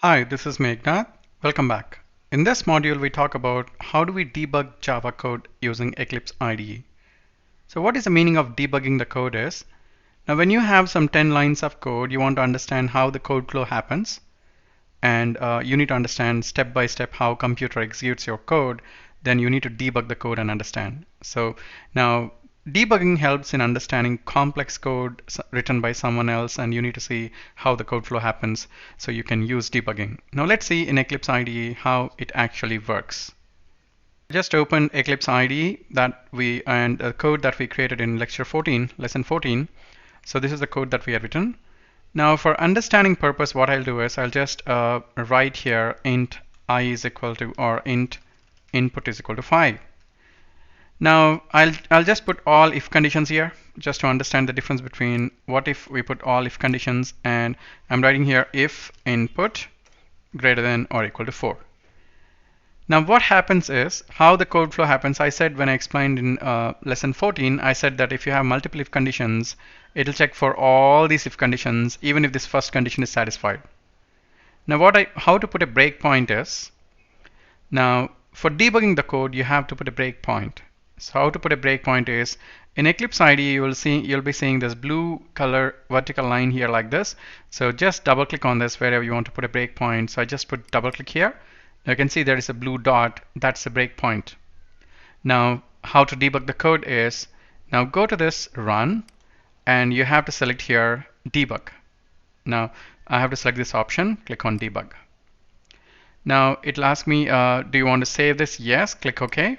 Hi, this is Meganadha. Welcome back. In this module, we talk about how do we debug Java code using Eclipse IDE. So what is the meaning of debugging the code is, now when you have some 10 lines of code, you want to understand how the code flow happens, and you need to understand step by step how computer executes your code. Then you need to debug the code and understand. So now debugging helps in understanding complex code written by someone else, and you need to see how the code flow happens so you can use debugging. Now let's see in Eclipse IDE how it actually works. Just open Eclipse IDE and the code that we created in lecture 14, lesson 14. So this is the code that we have written. Now for understanding purpose, what I'll do is I'll just write here int I is equal to, or int input is equal to 5. Now I'll just put all if conditions here just to understand the difference between what if we put all if conditions, and I'm writing here if input greater than or equal to 4. Now what happens is how the code flow happens. I said when I explained in lesson 14, I said that if you have multiple if conditions, it'll check for all these if conditions even if this first condition is satisfied. Now how to put a breakpoint is, now for debugging the code you have to put a breakpoint. So how to put a breakpoint is, in Eclipse IDE you'll be seeing this blue color vertical line here like this. So just double click on this wherever you want to put a breakpoint. So I just put double click here. Now you can see there is a blue dot, that's a breakpoint. Now how to debug the code is, now go to this run and you have to select here debug. Now I have to select this option, click on debug. Now it'll ask me, do you want to save this? Yes, click OK.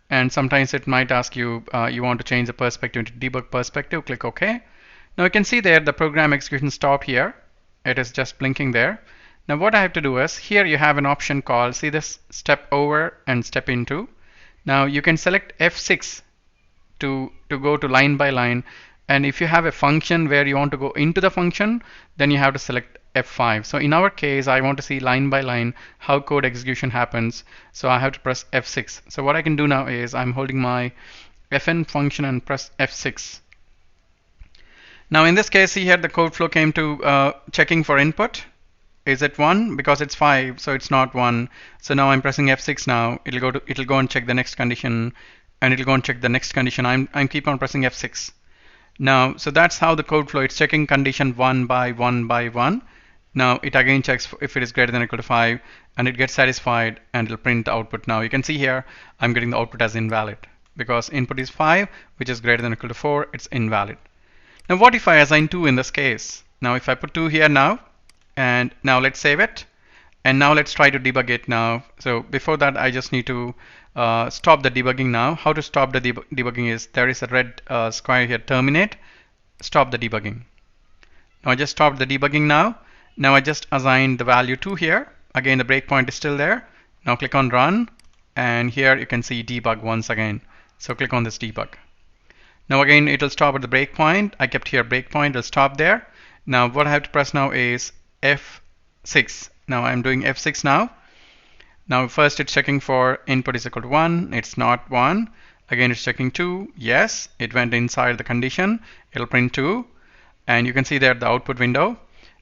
And sometimes it might ask you, you want to change the perspective to debug perspective, click OK. Now you can see there the program execution stop here. It is just blinking there. Now what I have to do is, here you have an option called, see this, step over and step into. Now you can select F6 to go to line by line, and if you have a function where you want to go into the function, then you have to select F5. So in our case, I want to see line by line how code execution happens, so I have to press F6. So what I can do now is I'm holding my Fn function and press F6. Now in this case, see here the code flow came to checking for input. Is it 1? Because it's 5, so it's not 1. So now I'm pressing F6 now. It'll go and check the next condition, and it'll go and check the next condition. I'm keep on pressing F6. Now, so that's how the code flow. It's checking condition one by one by one. Now it again checks if it is greater than or equal to 5, and it gets satisfied, and it'll print the output. Now you can see here I'm getting the output as invalid because input is 5, which is greater than or equal to 4. It's invalid. Now what if I assign 2 in this case? Now if I put 2 here now, and now let's save it, and now let's try to debug it now. So before that, I just need to stop the debugging now. How to stop the debugging is, there is a red square here, terminate, stop the debugging. Now I just stopped the debugging now. Now I just assigned the value 2 here. Again, the breakpoint is still there. Now click on run, and here you can see debug once again. So click on this debug. Now again, it'll stop at the breakpoint. I kept here breakpoint, it'll stop there. Now what I have to press now is F6. Now I'm doing F6 now. Now first it's checking for input is equal to 1. It's not 1. Again it's checking 2. Yes, it went inside the condition. It'll print 2. And you can see there the output window.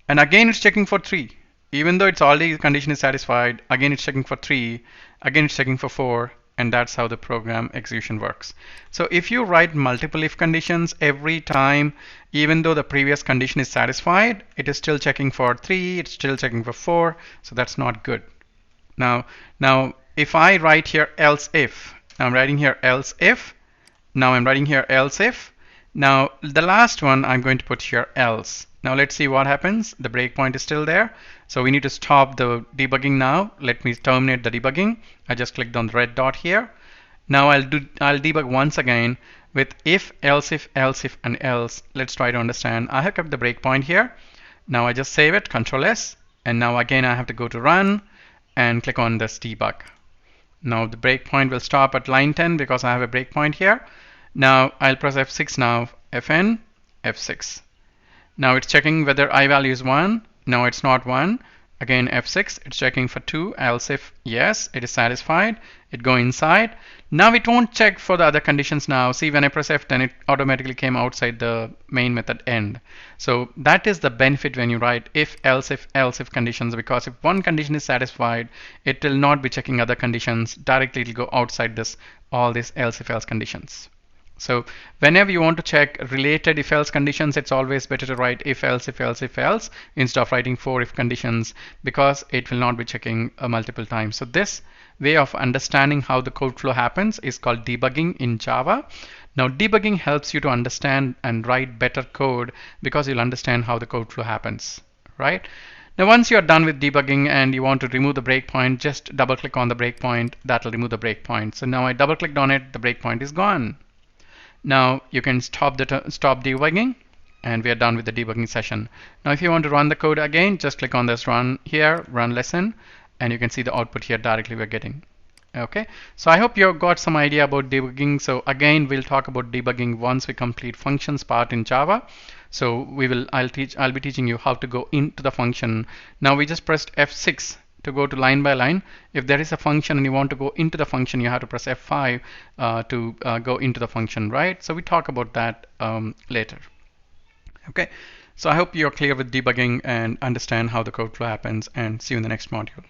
And again it's checking for 3. Even though it's already the condition is satisfied, again it's checking for 3. Again it's checking for 4. And that's how the program execution works. So if you write multiple if conditions every time, even though the previous condition is satisfied, it is still checking for 3, it's still checking for 4, so that's not good. Now if I write here else if, now I'm writing here else if, now I'm writing here else if, now the last one I'm going to put here else. Now let's see what happens. The breakpoint is still there. So we need to stop the debugging now. Let me terminate the debugging. I just clicked on the red dot here. Now I'll debug once again with if, else if, else if, and else. Let's try to understand. I have kept the breakpoint here. Now I just save it, Control S, and now again I have to go to run and click on this debug. Now the breakpoint will stop at line 10 because I have a breakpoint here. Now I'll press F6 now, Fn, F6. Now it's checking whether I value is 1. No, it's not 1. Again F6, it's checking for 2, else if yes, it is satisfied, it go inside. Now it won't check for the other conditions now. See, when I press F10, it automatically came outside the main method end. So that is the benefit when you write if, else if conditions, because if one condition is satisfied, it will not be checking other conditions. Directly it will go outside this, all these else if else conditions. So whenever you want to check related if else conditions, it's always better to write if else if else if else instead of writing 4 if conditions, because it will not be checking multiple times. So this way of understanding how the code flow happens is called debugging in Java. Now debugging helps you to understand and write better code because you'll understand how the code flow happens, right? Now once you're done with debugging and you want to remove the breakpoint, just double click on the breakpoint. That will remove the breakpoint. So now I double clicked on it, the breakpoint is gone. Now you can stop debugging, and we are done with the debugging session. Now if you want to run the code again, just click on this run here, run lesson, and you can see the output here directly we're getting. Okay, so I hope you've got some idea about debugging. So again, we'll talk about debugging once we complete functions part in Java. So I'll be teaching you how to go into the function. Now we just pressed F6 to go to line by line. If there is a function and you want to go into the function, you have to press F5 to go into the function, right? So we talk about that later. Okay, so I hope you're clear with debugging and understand how the code flow happens, and see you in the next module.